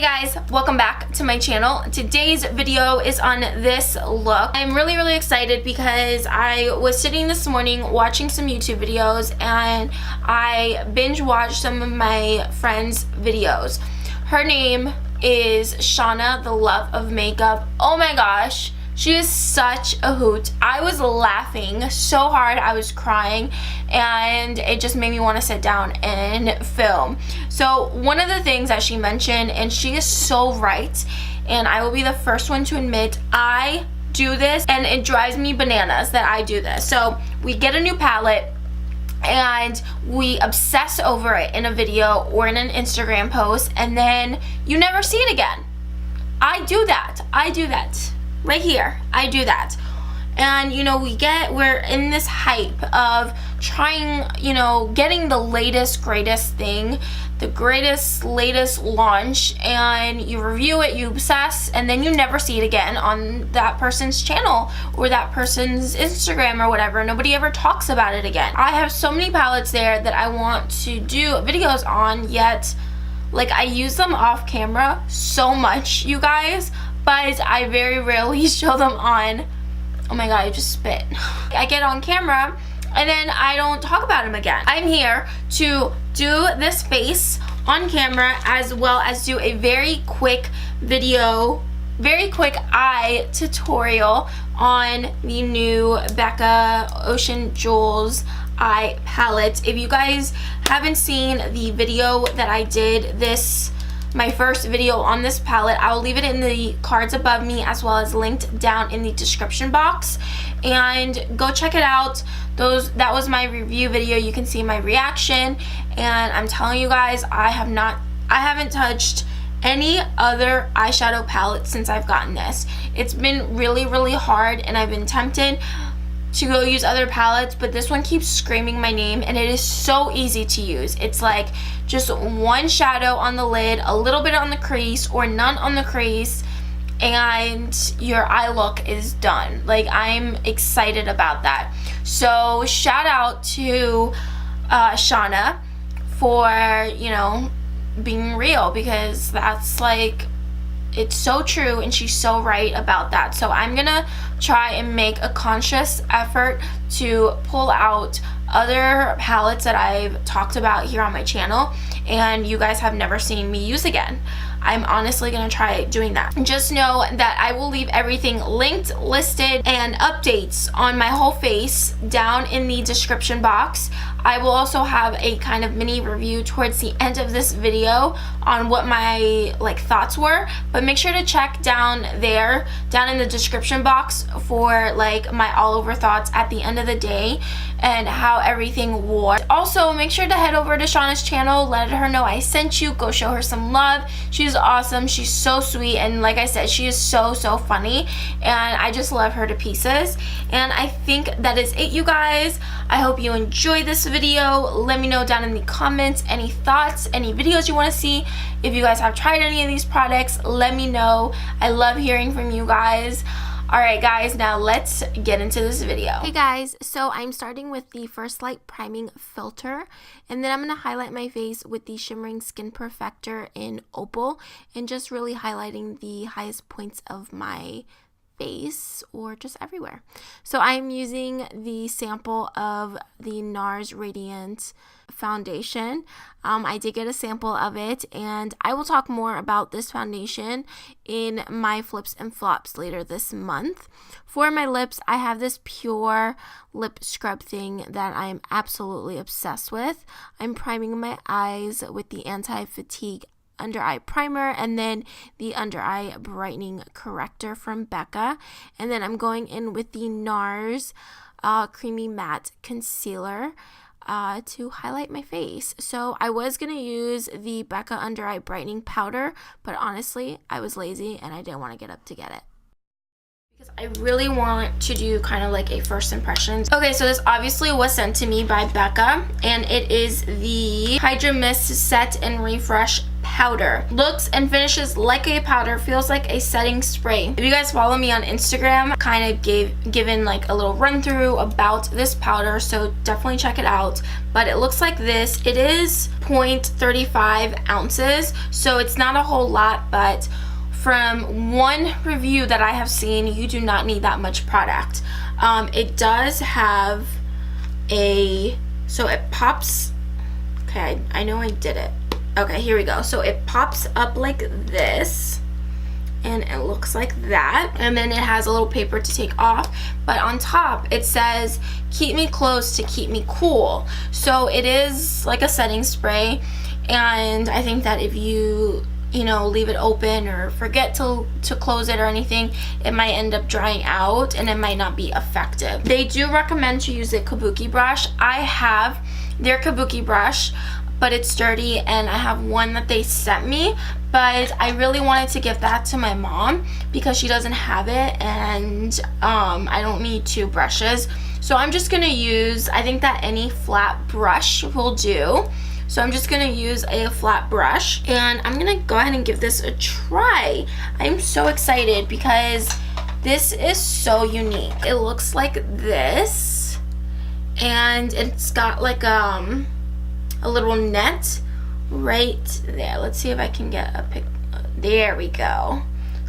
Hey guys, welcome back to my channel. Today's video is on this look. I'm really excited because I was sitting this morning watching some YouTube videos and I binge watched some of my friends' videos. Her name is Shauna, the love of makeup. Oh my gosh, she is such a hoot. I was laughing so hard, I was crying, and it just made me want to sit down and film. So one of the things that she mentioned, and she is so right, and I will be the first one to admit, I do this and it drives me bananas that I do this. So we get a new palette and we obsess over it in a video or in an Instagram post, and then you never see it again. I do that right here. I do that. And you know, we're in this hype of trying, you know, getting the latest greatest thing, the greatest latest launch, and you review it, you obsess, and then you never see it again on that person's channel or that person's Instagram or whatever. Nobody ever talks about it again. I have so many palettes there that I want to do videos on, yet like I use them off camera so much, you guys, but I very rarely show them on. Oh my god, I just spit. I get on camera and then I don't talk about them again. I'm here to do this face on camera as well as do a very quick video, very quick eye tutorial on the new BECCA Ocean Jewels eye palette. If you guys haven't seen the video that I did, my first video on this palette, I will leave it in the cards above me as well as linked down in the description box, and go check it out. That was my review video. You can see my reaction, and I'm telling you guys, I haven't touched any other eyeshadow palette since I've gotten this. It's been really hard and I've been tempted to go use other palettes, but this one keeps screaming my name, and it is so easy to use. It's like just one shadow on the lid, a little bit on the crease or none on the crease, and your eye look is done. Like, I'm excited about that. So shout out to Shauna for, you know, being real, because that's like, it's so true and she's so right about that. So I'm gonna try and make a conscious effort to pull out other palettes that I've talked about here on my channel and you guys have never seen me use again. I'm honestly gonna try doing that. Just know that I will leave everything linked, listed, and updates on my whole face down in the description box. I will also have a kind of mini review towards the end of this video on what my thoughts were, but make sure to check down there, down in the description box, for like my all over thoughts at the end of the day and how everything wore. Also, make sure to head over to Shauna's channel, let her know I sent you, go show her some love. She's awesome, she's so sweet, and like I said, she is so funny, and I just love her to pieces. And I think that is it, you guys. I hope you enjoyed this video. Let me know down in the comments any thoughts, any videos you want to see. If you guys have tried any of these products, let me know. I love hearing from you guys. Alright guys, now let's get into this video. Hey guys, so I'm starting with the First Light Priming Filter, and then I'm going to highlight my face with the Shimmering Skin Perfector in Opal, and just really highlighting the highest points of my face or just everywhere. So I'm using the sample of the NARS Radiant foundation. I did get a sample of it, and I will talk more about this foundation in my flips and flops later this month. For my lips, I have this pure lip scrub thing that I am absolutely obsessed with. I'm priming my eyes with the Anti-Fatigue under eye primer and then the under eye brightening corrector from BECCA, and then I'm going in with the NARS creamy matte concealer to highlight my face. So I was gonna use the BECCA under eye brightening powder, but honestly I was lazy and I didn't want to get up to get it because I really want to do kind of like a first impressions. Okay, so this obviously was sent to me by BECCA, and it is the Hydra Mist Set and Refresh powder. Looks and finishes like a powder, feels like a setting spray. If you guys follow me on Instagram, kind of given like a little run through about this powder, so definitely check it out. But it looks like this. It is 0.35 ounces, so it's not a whole lot, but from one review that I have seen, you do not need that much product. It does have so it pops. Okay, I know I did it. Okay, here we go. So it pops up like this, and it looks like that, and then it has a little paper to take off, but on top it says keep me close to keep me cool. So it is like a setting spray, and I think that if you leave it open or forget to close it or anything, it might end up drying out and it might not be effective. They do recommend to use a kabuki brush. I have their kabuki brush, but it's dirty, and I have one that they sent me, but I really wanted to give that to my mom because she doesn't have it, and I don't need two brushes. So I'm just gonna use, I think that any flat brush will do. So I'm just gonna use a flat brush, and I'm gonna go ahead and give this a try. I'm so excited because this is so unique. It looks like this, and it's got like a little net right there. Let's see if I can get a pic. There we go.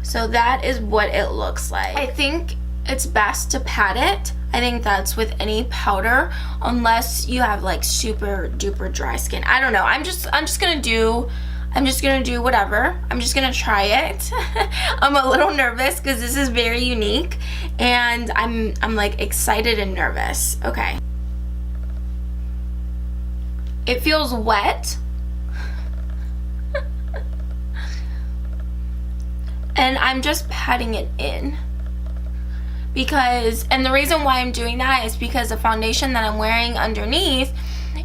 So that is what it looks like. I think it's best to pat it. I think that's with any powder, unless you have like super duper dry skin. I don't know. I'm just gonna do whatever. I'm just gonna try it. I'm a little nervous because this is very unique, and I'm like excited and nervous. Okay. It feels wet. And I'm just patting it in. And the reason why I'm doing that is because the foundation that I'm wearing underneath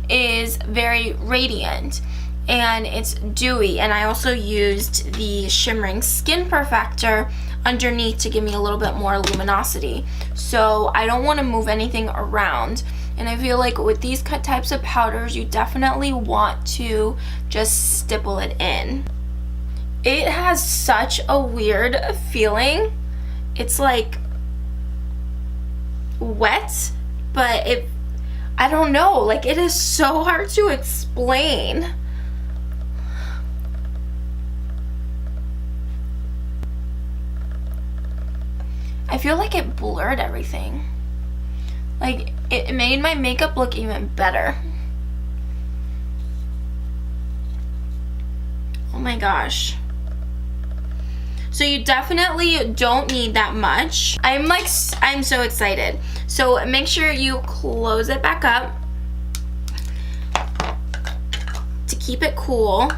is very radiant and it's dewy, and I also used the shimmering skin perfector underneath to give me a little bit more luminosity. So I don't want to move anything around, and I feel like with these types of powders you definitely want to just stipple it in. It has such a weird feeling. It's like wet, but I don't know, like it is so hard to explain. I feel like it blurred everything. Like it made my makeup look even better. Oh my gosh. So you definitely don't need that much. I'm so excited. So make sure you close it back up to keep it cool.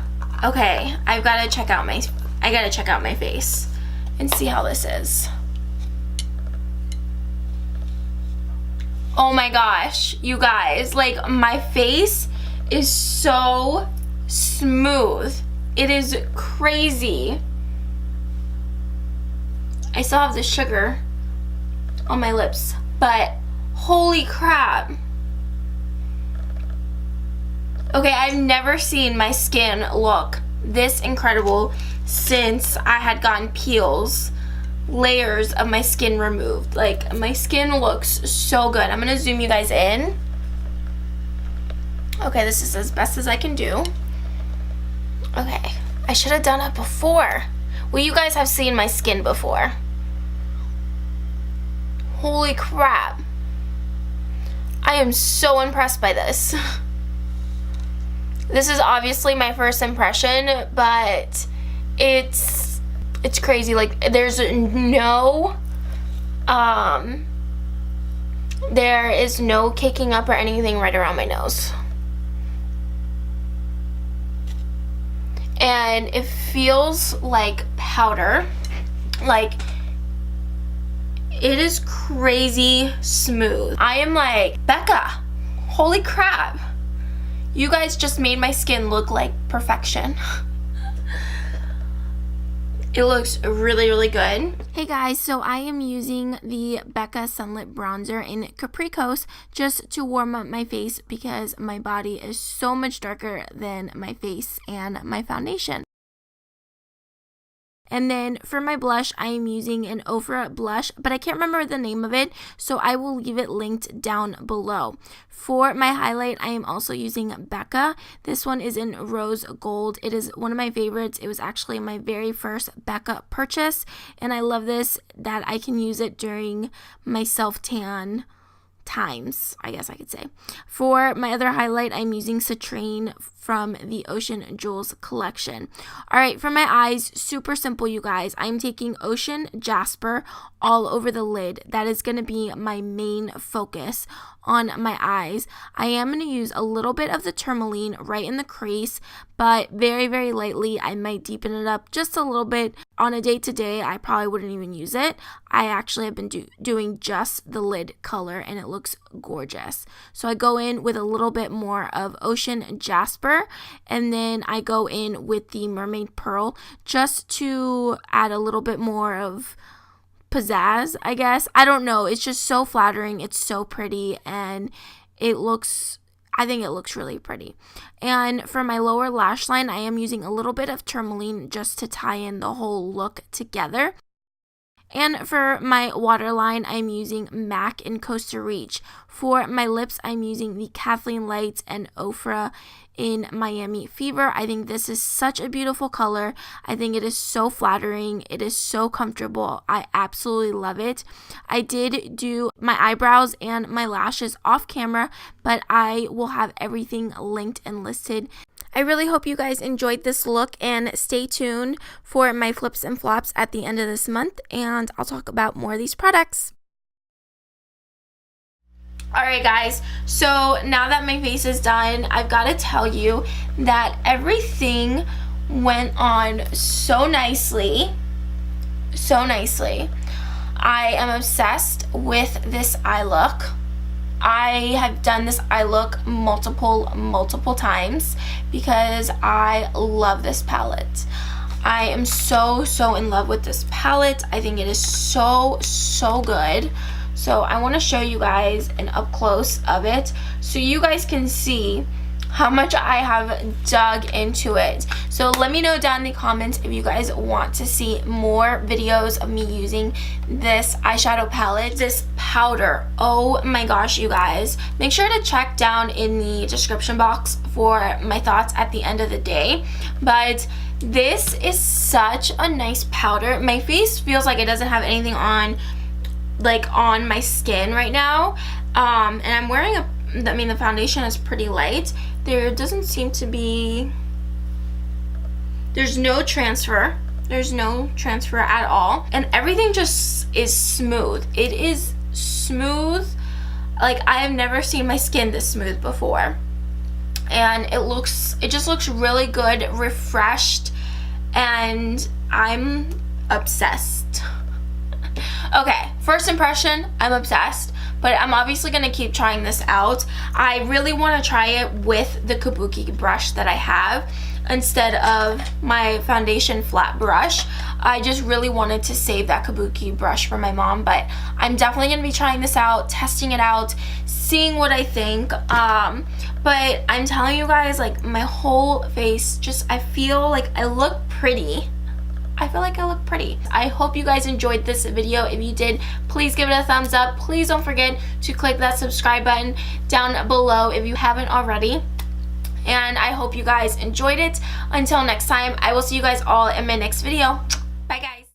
Okay, I gotta check out my face and see how this is. Oh my gosh, you guys, like my face is so smooth. It is crazy. I still have the sugar on my lips, but holy crap. Okay, I've never seen my skin look this incredible since I had gotten peels, layers of my skin removed. Like my skin looks so good. I'm gonna zoom you guys in. Okay, this is as best as I can do. Okay, I should have done it before. Well, you guys have seen my skin before. Holy crap. I am so impressed by this. This is obviously my first impression, but it's crazy. Like there is no caking up or anything right around my nose. And it feels like powder. Like it is crazy smooth. I am like, BECCA, holy crap. You guys just made my skin look like perfection. It looks really, really good. Hey guys, so I am using the BECCA Sunlit Bronzer in Capricos just to warm up my face because my body is so much darker than my face and my foundation. And then for my blush, I am using an Ofra blush, but I can't remember the name of it, so I will leave it linked down below. For my highlight, I am also using BECCA. This one is in Rose Gold. It is one of my favorites. It was actually my very first BECCA purchase, and I love this that I can use it during my self-tan times, I guess I could say. For my other highlight, I'm using Citrine from the Ocean Jewels collection. Alright, for my eyes, super simple, you guys. I'm taking Ocean Jasper all over the lid. That is going to be my main focus on my eyes. I am going to use a little bit of the tourmaline right in the crease, but very, very lightly. I might deepen it up just a little bit. On a day-to-day, I probably wouldn't even use it. I actually have been doing just the lid color, and it looks gorgeous. So I go in with a little bit more of Ocean Jasper, and then I go in with the Mermaid Pearl just to add a little bit more of pizzazz, I guess. I don't know. It's just so flattering. It's so pretty, and I think it looks really pretty. And for my lower lash line, I am using a little bit of tourmaline just to tie in the whole look together. And for my waterline, I'm using MAC in Costa Rica. For my lips, I'm using the Kathleen Lights and Ofra in Miami Fever. I think this is such a beautiful color. I think it is so flattering. It is so comfortable. I absolutely love it. I did do my eyebrows and my lashes off camera, but I will have everything linked and listed. I really hope you guys enjoyed this look, and stay tuned for my flips and flops at the end of this month, and I'll talk about more of these products. Alright guys, so now that my face is done, I've got to tell you that everything went on so nicely. So nicely. I am obsessed with this eye look. I have done this eye look multiple times because I love this palette. I am so in love with this palette. I think it is so good. So I want to show you guys an up close of it so you guys can see how much I have dug into it. So let me know down in the comments if you guys want to see more videos of me using this eyeshadow palette, this powder. Oh my gosh, you guys. Make sure to check down in the description box for my thoughts at the end of the day. But this is such a nice powder. My face feels like it doesn't have anything on my skin right now. And I'm wearing the foundation is pretty light. There doesn't seem to be, there's no transfer. There's no transfer at all. And everything just is smooth. It is smooth. Like, I have never seen my skin this smooth before. And it just looks really good, refreshed, and I'm obsessed. Okay, first impression, I'm obsessed, but I'm obviously going to keep trying this out. I really want to try it with the kabuki brush that I have instead of my foundation flat brush. I just really wanted to save that kabuki brush for my mom, but I'm definitely going to be trying this out, testing it out, seeing what I think. But I'm telling you guys, like, my whole face, just, I feel like I look pretty. I feel like I look pretty. I hope you guys enjoyed this video. If you did, please give it a thumbs up. Please don't forget to click that subscribe button down below if you haven't already. And I hope you guys enjoyed it. Until next time, I will see you guys all in my next video.